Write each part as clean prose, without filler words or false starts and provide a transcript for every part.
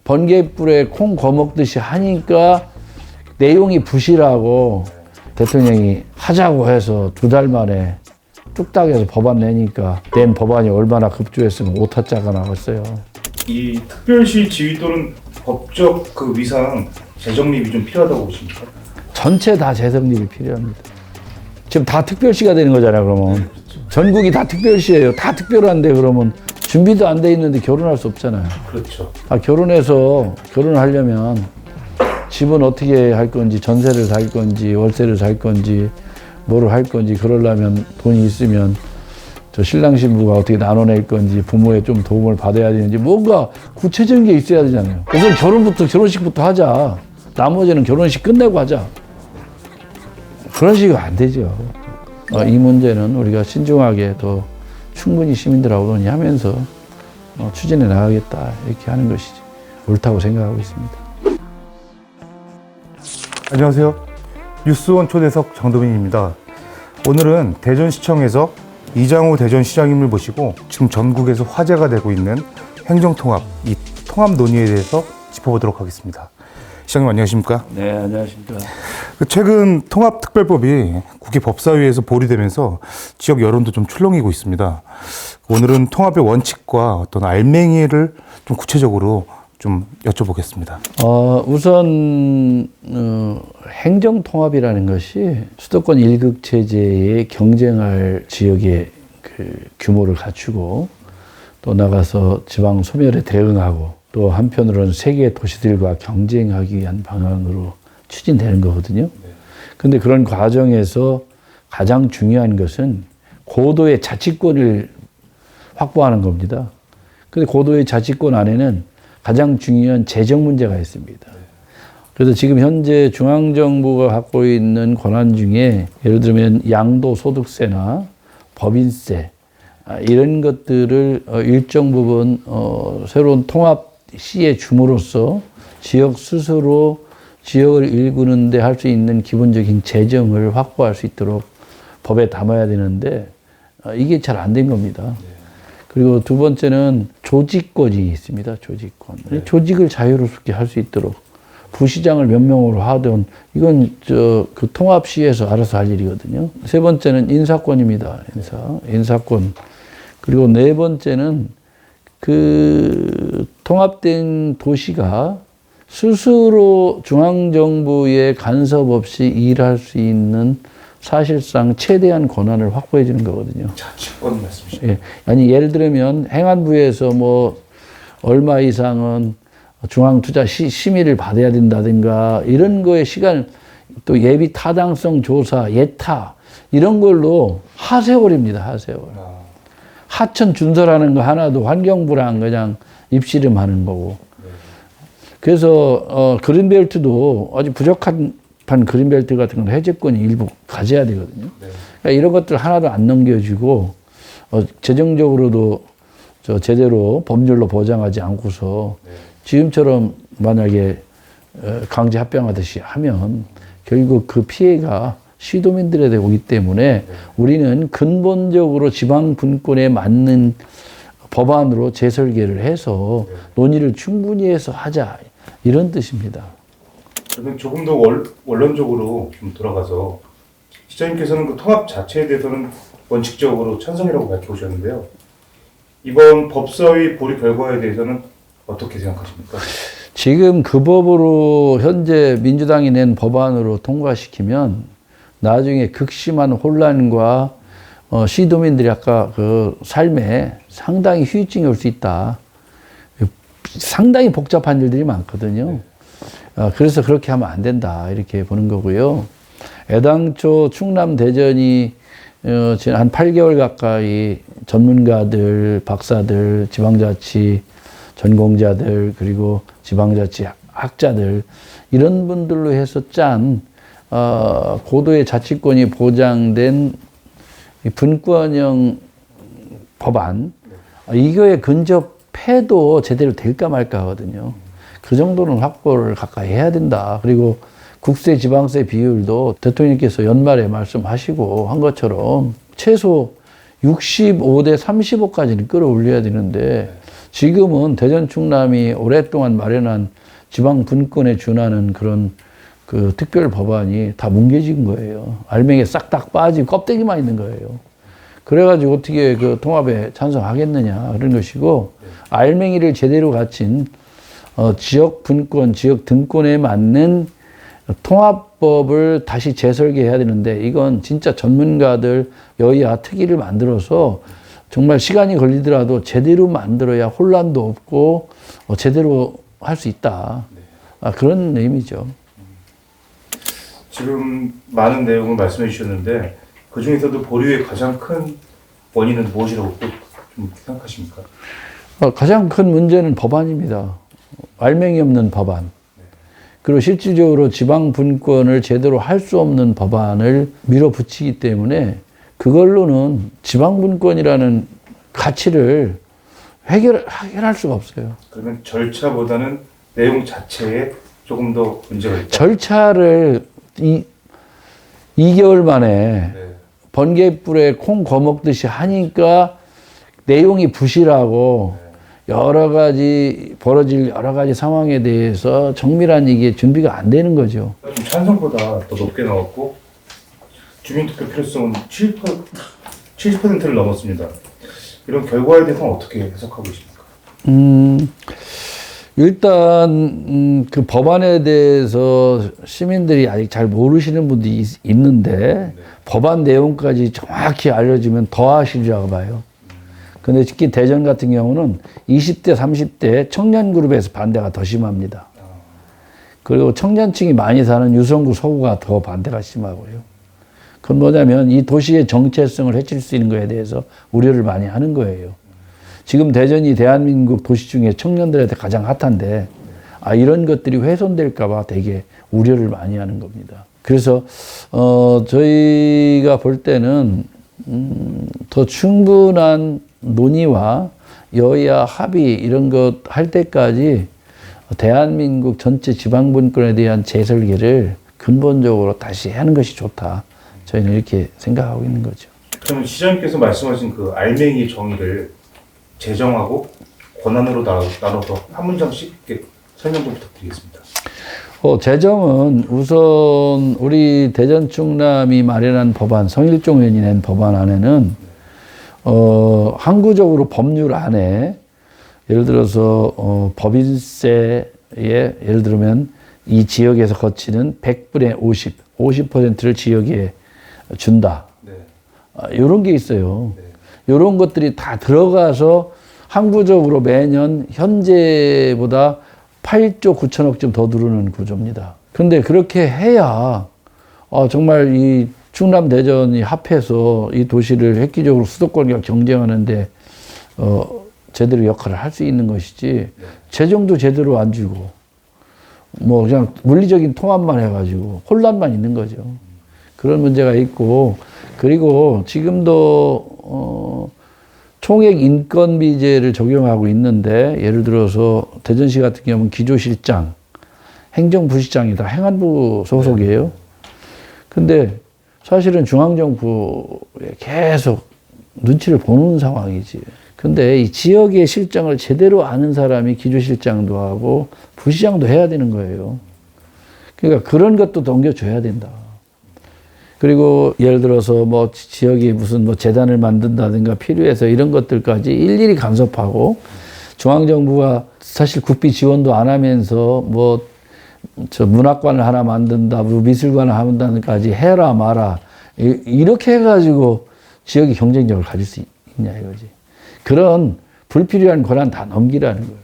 번개불에 콩 거먹듯이 하니까 내용이 부실하고 대통령이 하자고 해서 2달 만에 뚝딱 해서 법안 내니까 낸 법안이 얼마나 급조했으면 오타자가 나왔어요. 이 특별시 지위 또는 법적 그 위상 재정립이 좀 필요하다고 보십니까? 전체 다 재정립이 필요합니다. 지금 다 특별시가 되는 거잖아요, 그러면. 전국이 다 특별시예요. 다 특별한데 그러면 준비도 안 돼 있는데 결혼할 수 없잖아요. 그렇죠. 결혼해서 결혼을 하려면 집은 어떻게 할 건지, 전세를 살 건지, 월세를 살 건지, 뭐를 할 건지, 그러려면 돈이 있으면 저 신랑 신부가 어떻게 나눠낼 건지, 부모의 좀 도움을 받아야 되는지, 뭔가 구체적인 게 있어야 되잖아요. 우선 결혼식부터 하자. 나머지는 결혼식 끝내고 하자. 그런 식으로 안 되죠. 이 문제는 우리가 신중하게 더 충분히 시민들하고 논의하면서 추진해 나가겠다, 이렇게 하는 것이 옳다고 생각하고 있습니다. 안녕하세요. 뉴스원 초대석 정도민입니다. 오늘은 대전시청에서 이장우 대전시장님을 모시고 지금 전국에서 화제가 되고 있는 행정통합, 이 통합 논의에 대해서 짚어보도록 하겠습니다. 시장님 안녕하십니까? 네, 안녕하십니까. 최근 통합특별법이 국회 법사위에서 보류되면서 지역 여론도 좀 출렁이고 있습니다. 오늘은 통합의 원칙과 어떤 알맹이를 좀 구체적으로 좀 여쭤보겠습니다. 우선 행정통합이라는 것이 수도권 일극 체제에 경쟁할 지역의 그 규모를 갖추고 또 나가서 지방 소멸에 대응하고 또 한편으로는 세계 도시들과 경쟁하기 위한 방향으로 추진되는 거거든요. 근데 그런 과정에서 가장 중요한 것은 고도의 자치권을 확보하는 겁니다. 근데 고도의 자치권 안에는 가장 중요한 재정 문제가 있습니다. 그래서 지금 현재 중앙정부가 갖고 있는 권한 중에 예를 들면 양도소득세나 법인세 이런 것들을 일정 부분 새로운 통합시에 줌으로써 지역 스스로 지역을 일구는 데 할 수 있는 기본적인 재정을 확보할 수 있도록 법에 담아야 되는데 이게 잘 안 된 겁니다. 그리고 두 번째는 조직권이 있습니다. 조직권. 조직을 자유롭게 할 수 있도록 부시장을 몇 명으로 하든 이건 그 통합시에서 알아서 할 일이거든요. 세 번째는 인사권입니다. 인사권. 그리고 네 번째는 그 통합된 도시가 스스로 중앙정부의 간섭 없이 일할 수 있는 사실상 최대한 권한을 확보해 주는 거거든요. 자치권 말씀이시죠? 예. 아니, 예를 들면 행안부에서 뭐 얼마 이상은 중앙투자 심의를 받아야 된다든가 이런 거에 시간 또 예비 타당성 조사, 예타 이런 걸로 하세월입니다. 하세월. 하천 준설하는 거 하나도 환경부랑 그냥 입씨름하는 거고. 그래서 그린벨트도 아주 부족한 그린벨트 같은 건 해제권이 일부 가져야 되거든요. 그러니까 이런 것들 하나도 안 넘겨주고 재정적으로도 제대로 법률로 보장하지 않고서 지금처럼 만약에 강제 합병하듯이 하면 결국 그 피해가 시도민들에 오기 때문에 우리는 근본적으로 지방 분권에 맞는 법안으로 재설계를 해서 논의를 충분히 해서 하자 이런 뜻입니다. 그러면 조금 더 원론적으로 좀 돌아가서 시장님께서는 그 통합 자체에 대해서는 원칙적으로 찬성이라고 밝혀오셨는데요. 이번 법사위 보류 결과에 대해서는 어떻게 생각하십니까? 지금 그 법으로 현재 민주당이 낸 법안으로 통과시키면 나중에 극심한 혼란과 시도민들이 아까 그 삶에 상당히 후유증이 올 수 있다. 상당히 복잡한 일들이 많거든요. 그래서 그렇게 하면 안 된다 이렇게 보는 거고요. 애당초 충남 대전이 지난 한 8개월 가까이 전문가들, 박사들, 지방자치 전공자들 그리고 지방자치 학자들 이런 분들로 해서 짠 고도의 자치권이 보장된 분권형 법안 이거에 근접해도 제대로 될까 말까 하거든요. 그 정도는 확보를 가까이 해야 된다. 그리고 국세 지방세 비율도 대통령께서 연말에 말씀하시고 한 것처럼 최소 65대 35까지는 끌어올려야 되는데 지금은 대전 충남이 오랫동안 마련한 지방 분권에 준하는 그런 그 특별 법안이 다 뭉개진 거예요. 알맹이에 싹 다 빠지고 껍데기만 있는 거예요. 그래가지고 어떻게 그 통합에 찬성하겠느냐 그런 것이고, 알맹이를 제대로 갖춘 지역 분권, 지역 등권에 맞는 통합법을 다시 재설계해야 되는데, 이건 진짜 전문가들 여야 특위를 만들어서 정말 시간이 걸리더라도 제대로 만들어야 혼란도 없고 제대로 할 수 있다. 그런 의미죠. 지금 많은 내용을 말씀해 주셨는데 그 중에서도 보류의 가장 큰 원인은 무엇이라고 좀 생각하십니까? 가장 큰 문제는 법안입니다. 알맹이 없는 법안. 그리고 실질적으로 지방 분권을 제대로 할 수 없는 법안을 밀어붙이기 때문에 그걸로는 지방 분권이라는 가치를 해결할 수가 없어요. 그러면 절차보다는 내용 자체에 조금 더 문제가 있다. 절차를 2개월 만에 네. 번개불에 콩 거먹듯이 하니까 내용이 부실하고 여러 가지 벌어질 여러 가지 상황에 대해서 정밀한 이게 준비가 안 되는 거죠. 좀 찬성보다 더 높게 나왔고 주민투표 필요성은 70%를 넘었습니다. 이런 결과에 대해서는 어떻게 해석하고 계십니까? 일단 그 법안에 대해서 시민들이 아직 잘 모르시는 분들이 있는데 법안 내용까지 정확히 알려주면 더 하시리라고 봐요. 근데 특히 대전 같은 경우는 20대, 30대 청년 그룹에서 반대가 더 심합니다. 그리고 청년층이 많이 사는 유성구, 서구가 더 반대가 심하고요. 그건 뭐냐면 이 도시의 정체성을 해칠 수 있는 거에 대해서 우려를 많이 하는 거예요. 지금 대전이 대한민국 도시 중에 청년들한테 가장 핫한데, 이런 것들이 훼손될까 봐 되게 우려를 많이 하는 겁니다. 그래서 저희가 볼 때는 더 충분한 논의와 여야 합의 이런 것 할 때까지 대한민국 전체 지방분권에 대한 재설계를 근본적으로 다시 하는 것이 좋다. 저희는 이렇게 생각하고 있는 거죠. 그러면 시장님께서 말씀하신 그 알맹이 정의를 재정하고 권한으로 나눠서 한 문장씩 설명 좀 부탁드리겠습니다. 재정은 우선 우리 대전 충남이 마련한 법안, 성일종 의원이 낸 법안 안에는 항구적으로 법률 안에 예를 들어서 법인세에 예를 들면 이 지역에서 거치는 100분의 50%를 지역에 준다. 네. 이런 게 있어요. 네. 이런 것들이 다 들어가서 항구적으로 매년 현재보다 8조 9천억쯤 더 누르는 구조입니다. 그런데 그렇게 해야 정말 이 충남 대전이 합해서 이 도시를 획기적으로 수도권과 경쟁하는데 제대로 역할을 할 수 있는 것이지, 재정도 제대로 안 주고 뭐 그냥 물리적인 통합만 해가지고 혼란만 있는 거죠. 그런 문제가 있고, 그리고 지금도 총액 인건비제를 적용하고 있는데, 예를 들어서 대전시 같은 경우는 기조실장, 행정부시장이 다 행안부 소속이에요. 근데 사실은 중앙정부에 계속 눈치를 보는 상황이지. 근데 이 지역의 실정을 제대로 아는 사람이 기조실장도 하고 부시장도 해야 되는 거예요. 그러니까 그런 것도 넘겨줘야 된다. 그리고 예를 들어서 뭐 지역이 무슨 뭐 재단을 만든다든가 필요해서 이런 것들까지 일일이 간섭하고, 중앙정부가 사실 국비 지원도 안 하면서 뭐 저 문학관을 하나 만든다, 미술관을 한다는까지 해라 마라 이렇게 해가지고 지역이 경쟁력을 가질 수 있냐 이거지. 그런 불필요한 권한 다 넘기라는 거예요.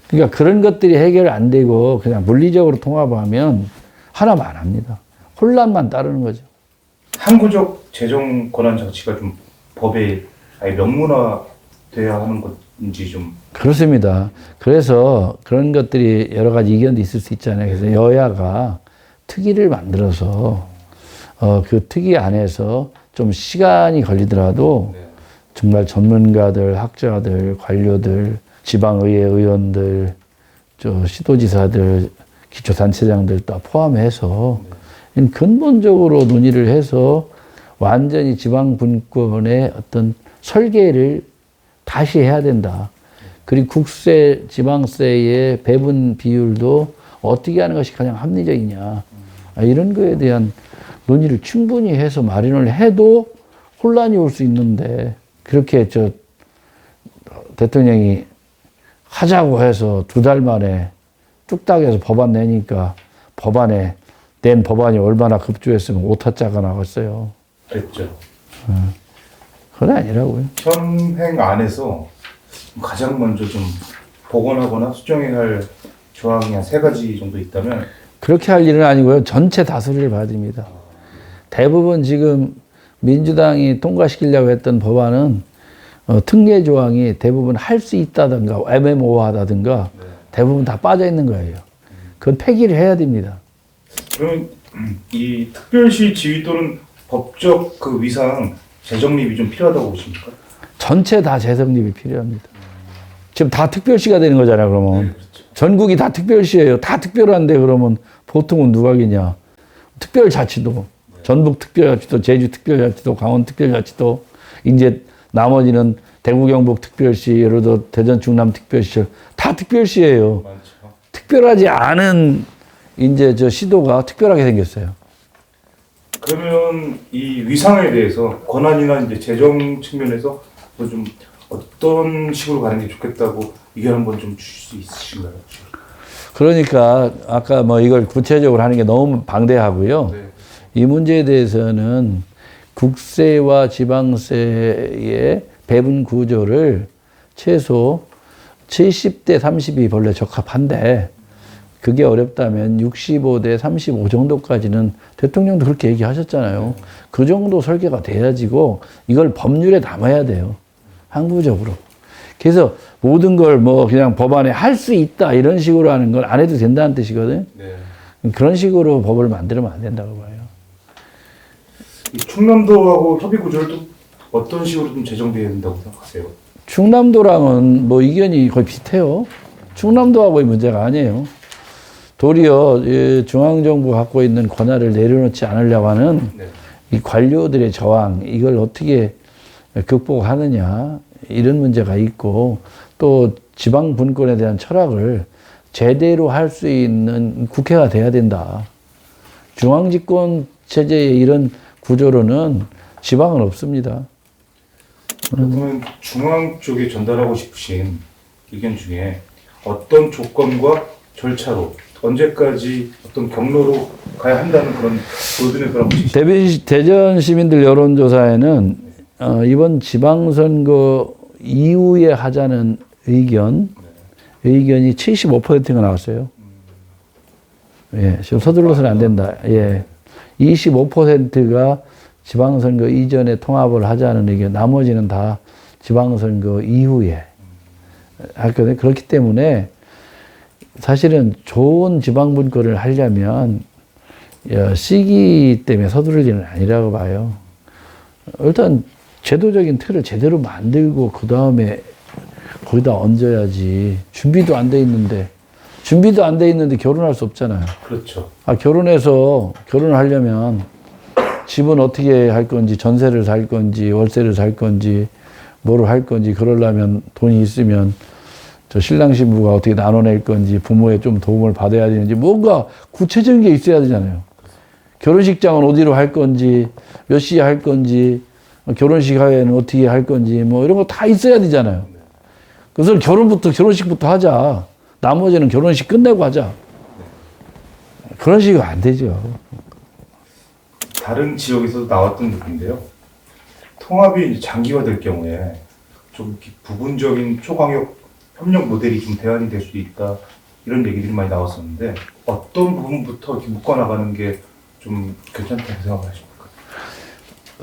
그러니까 그런 것들이 해결 안 되고 그냥 물리적으로 통합하면 하나만 안 합니다. 혼란만 따르는 거죠. 항구적 재정 권한 장치가 좀 법에 아예 명문화돼야 하는 건지 좀. 그렇습니다. 그래서 그런 것들이 여러 가지 이견도 있을 수 있잖아요. 그래서 여야가 특위를 만들어서 그 특위 안에서 좀 시간이 걸리더라도 정말 전문가들, 학자들, 관료들, 지방의회 의원들, 시도지사들, 기초단체장들 다 포함해서 근본적으로 논의를 해서 완전히 지방분권의 어떤 설계를 다시 해야 된다. 그리고 국세, 지방세의 배분 비율도 어떻게 하는 것이 가장 합리적이냐. 이런 거에 대한 논의를 충분히 해서 마련을 해도 혼란이 올 수 있는데, 그렇게 대통령이 하자고 해서 2달 만에 뚝딱 해서 법안 내니까 낸 법안이 얼마나 급조했으면 오타자가 나왔어요. 그랬죠. 그건 아니라고요. 현행 안에서 가장 먼저 좀 복원하거나 수정해야 할 조항이 한 3가지 정도 있다면 그렇게 할 일은 아니고요. 전체 다수를 봐야 됩니다. 대부분 지금 민주당이 통과시키려고 했던 법안은 특례 조항이 대부분 할 수 있다든가 애매모호하다든가 대부분 다 빠져 있는 거예요. 그건 폐기를 해야 됩니다. 그러면 이 특별시 지위 또는 법적 그 위상 재정립이 좀 필요하다고 보십니까? 전체 다 재성립이 필요합니다. 지금 다 특별시가 되는 거잖아요, 그러면. 그렇죠. 전국이 다 특별시예요. 다 특별한데 그러면 보통은 누가 하겠냐. 특별자치도, 전북특별자치도, 제주특별자치도, 강원특별자치도, 이제 나머지는 대구 경북특별시, 예를 들어 대전 충남특별시, 다 특별시예요. 많죠. 특별하지 않은 이제 시도가 특별하게 생겼어요. 그러면 이 위상에 대해서 권한이나 이제 재정 측면에서 뭐 좀 어떤 식으로 가는 게 좋겠다고 의견 한번 좀 주실 수 있으신가요? 그러니까 아까 뭐 이걸 구체적으로 하는 게 너무 방대하고요. 네. 이 문제에 대해서는 국세와 지방세의 배분 구조를 최소 70대 30이 본래 적합한데, 그게 어렵다면 65대 35 정도까지는 대통령도 그렇게 얘기하셨잖아요. 그 정도 설계가 돼야지고 이걸 법률에 담아야 돼요. 항구적으로. 그래서 모든 걸 뭐 그냥 법안에 할 수 있다 이런 식으로 하는 건 안 해도 된다는 뜻이거든요. 네. 그런 식으로 법을 만들면 안 된다고 봐요. 이 충남도하고 협의 구조를 또 어떤 식으로 좀 제정돼야 된다고 생각하세요? 충남도랑은 뭐 이견이 거의 비슷해요. 충남도하고의 문제가 아니에요. 도리어 중앙정부가 갖고 있는 권한을 내려놓지 않으려고 하는 네. 이 관료들의 저항, 이걸 어떻게 극복하느냐, 이런 문제가 있고, 또 지방 분권에 대한 철학을 제대로 할 수 있는 국회가 돼야 된다. 중앙집권 체제의 이런 구조로는 지방은 없습니다. 그러면 중앙 쪽에 전달하고 싶으신 의견 중에 어떤 조건과 절차로 언제까지 어떤 경로로 가야 한다는 그런 로드맵을 한번 주시죠. 대전 시민들 여론조사에는 이번 지방선거 이후에 하자는 의견이 75%가 나왔어요. 예, 지금 서둘러서는 안 된다. 예. 25%가 지방선거 이전에 통합을 하자는 의견, 나머지는 다 지방선거 이후에 했거든요. 그렇기 때문에 사실은 좋은 지방분권을 하려면 시기 때문에 서두를 일은 아니라고 봐요. 일단 제도적인 틀을 제대로 만들고 그 다음에 거기다 얹어야지. 준비도 안 돼 있는데 결혼할 수 없잖아요. 그렇죠. 결혼을 하려면 집은 어떻게 할 건지, 전세를 살 건지, 월세를 살 건지, 뭐를 할 건지, 그러려면 돈이 있으면 신랑 신부가 어떻게 나눠낼 건지, 부모의 좀 도움을 받아야 되는지, 뭔가 구체적인 게 있어야 되잖아요. 결혼식장은 어디로 할 건지, 몇 시에 할 건지, 결혼식 하에는 어떻게 할 건지, 뭐 이런 거 다 있어야 되잖아요. 그래서 결혼식부터 하자. 나머지는 결혼식 끝내고 하자. 그런 식으로 안 되죠. 다른 지역에서도 나왔던 얘기인데요. 통합이 이제 장기화될 경우에 좀 이렇게 부분적인 초광역 협력 모델이 좀 대안이 될 수 있다, 이런 얘기들이 많이 나왔었는데 어떤 부분부터 이렇게 묶어나가는 게 좀 괜찮다고 생각하십니까?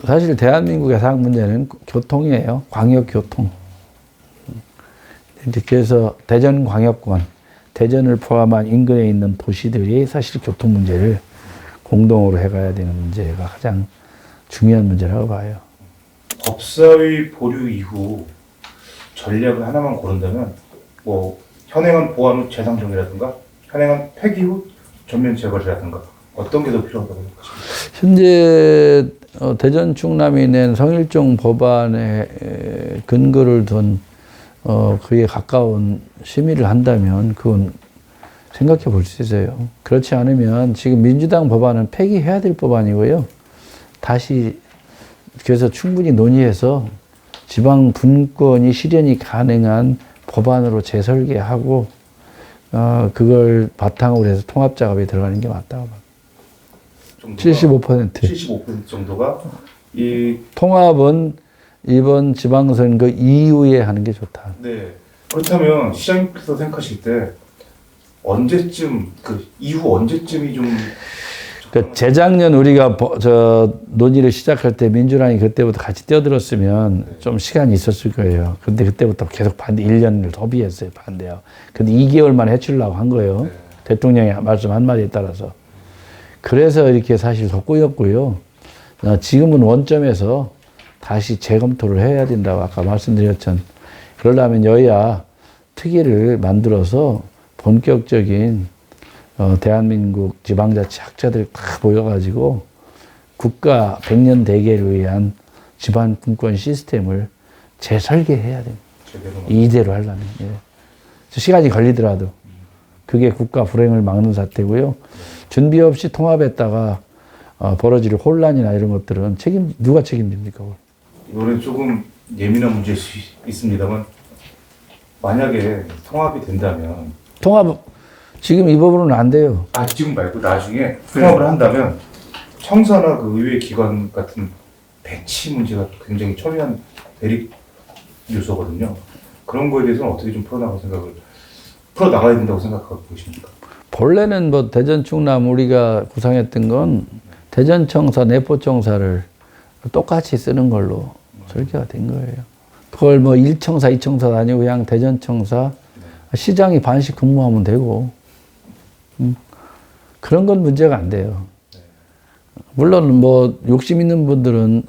사실 대한민국의 사학 문제는 교통이에요. 광역교통. 이제 그래서 대전광역권, 대전을 포함한 인근에 있는 도시들이 사실 교통 문제를 공동으로 해가야 되는 문제가 가장 중요한 문제라고 봐요. 법사위 보류 이후 전략을 하나만 고른다면 뭐 현행한 보완 후 재상 정의라든가 현행한 폐기 후 전면 재거리라든가 어떤 게 더 필요하다고 생각하십니까? 현재 대전 충남이 낸 성일종 법안에 근거를 둔 그에 가까운 심의를 한다면 그건 생각해 볼 수 있어요. 그렇지 않으면 지금 민주당 법안은 폐기해야 될 법안이고요. 다시 그래서 충분히 논의해서 지방 분권이 실현이 가능한 법안으로 재설계하고 그걸 바탕으로 해서 통합 작업에 들어가는 게 맞다고 봐. 75%. 75% 정도가 이 통합은 이번 지방선거 이후에 하는 게 좋다. 네. 그렇다면 시장님께서 생각하실 때 언제쯤 그 이후 언제쯤이 좀 재작년 우리가 논의를 시작할 때 민주당이 그때부터 같이 뛰어들었으면 좀 시간이 있었을 거예요. 근데 그때부터 계속 1년을 소비했어요. 반대요. 근데 2개월만 해치려고 한 거예요. 대통령의 말씀 한마디에 따라서. 그래서 이렇게 사실 더 꼬였고요. 지금은 원점에서 다시 재검토를 해야 된다고 아까 말씀드렸죠. 그러려면 여야 특위를 만들어서 본격적인 대한민국 지방자치 학자들 다 모여가지고 국가 100년 대계를 위한 지방 분권 시스템을 재설계해야 됩니다. 이대로 하려면. 예. 시간이 걸리더라도. 그게 국가 불행을 막는 사태고요. 준비 없이 통합했다가 벌어질 혼란이나 이런 것들은 누가 책임집니까? 이거는 조금 예민한 문제일 수 있습니다만 만약에 통합이 된다면 지금 이 법으로는 안 돼요. 지금 말고 나중에 통합을 한다면 청사나 그 의회 기관 같은 배치 문제가 굉장히 첨예한 대립 요소거든요. 그런 거에 대해서는 어떻게 좀 풀어나가야 된다고 생각하고 계십니까? 본래는 대전 충남 우리가 구상했던 건 대전청사, 내포청사를 똑같이 쓰는 걸로 설계가 된 거예요. 그걸 1청사, 2청사 아니고 그냥 대전청사, 시장이 반씩 근무하면 되고, 그런 건 문제가 안 돼요. 물론 욕심 있는 분들은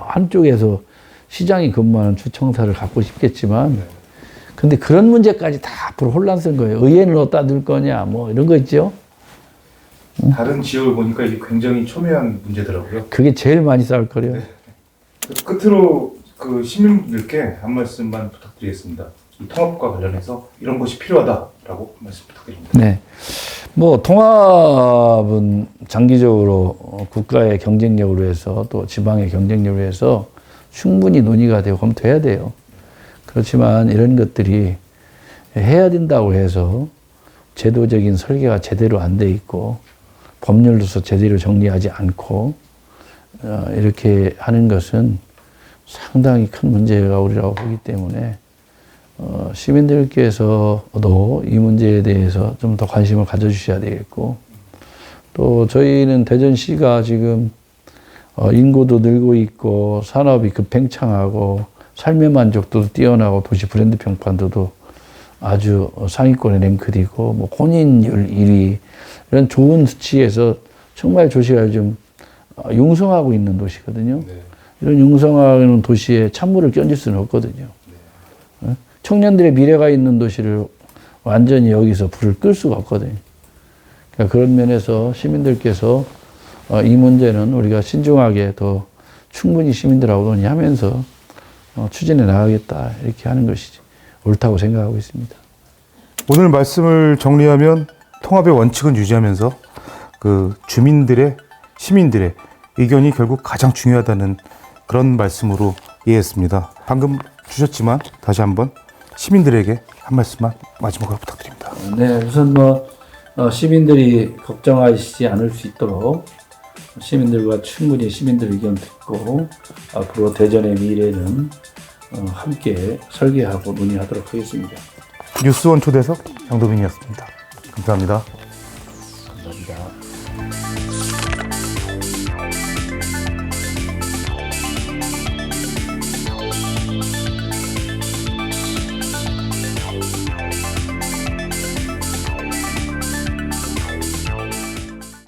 한쪽에서 시장이 근무하는 주청사를 갖고 싶겠지만, 근데 그런 문제까지 다 앞으로 혼란스러운 거예요. 의회는 어디다 넣을 거냐, 이런 거 있죠. 다른 지역을 보니까 이게 굉장히 첨예한 문제더라고요. 그게 제일 많이 싸울 거래요. 끝으로 그 시민분들께 한 말씀만 부탁드리겠습니다. 이 통합과 관련해서 이런 것이 필요하다라고 한 말씀 부탁드립니다. 네. 통합은 장기적으로 국가의 경쟁력으로 해서 또 지방의 경쟁력으로 해서 충분히 논의가 되고 검토해야 돼요. 그렇지만 이런 것들이 해야 된다고 해서 제도적인 설계가 제대로 안 돼 있고 법률로서 제대로 정리하지 않고 이렇게 하는 것은 상당히 큰 문제가 우리라고 보기 때문에 시민들께서도 이 문제에 대해서 좀 더 관심을 가져주셔야 되겠고 또 저희는 대전시가 지금 인구도 늘고 있고 산업이 급팽창하고 삶의 만족도도 뛰어나고 도시 브랜드 평판도도 아주 상위권에 랭크되고 혼인율 1위 이런 좋은 수치에서 정말 도시가 좀 융성하고 있는 도시거든요. 네. 이런 융성하는 도시에 찬물을 끼얹을 수는 없거든요. 네. 청년들의 미래가 있는 도시를 완전히 여기서 불을 끌 수가 없거든요. 그러니까 그런 면에서 시민들께서 이 문제는 우리가 신중하게 더 충분히 시민들하고 논의하면서 추진해 나가겠다 이렇게 하는 것이 옳다고 생각하고 있습니다. 오늘 말씀을 정리하면 통합의 원칙은 유지하면서 그 시민들의 의견이 결국 가장 중요하다는 그런 말씀으로 이해했습니다. 방금 주셨지만 다시 한번 시민들에게 한 말씀만 마지막으로 부탁드립니다. 네, 우선 시민들이 걱정하시지 않을 수 있도록 시민들과 충분히 시민들 의견 듣고 앞으로 대전의 미래는 함께 설계하고 논의하도록 하겠습니다. 뉴스원 초대석 장도민이었습니다. 감사합니다. 감사합니다.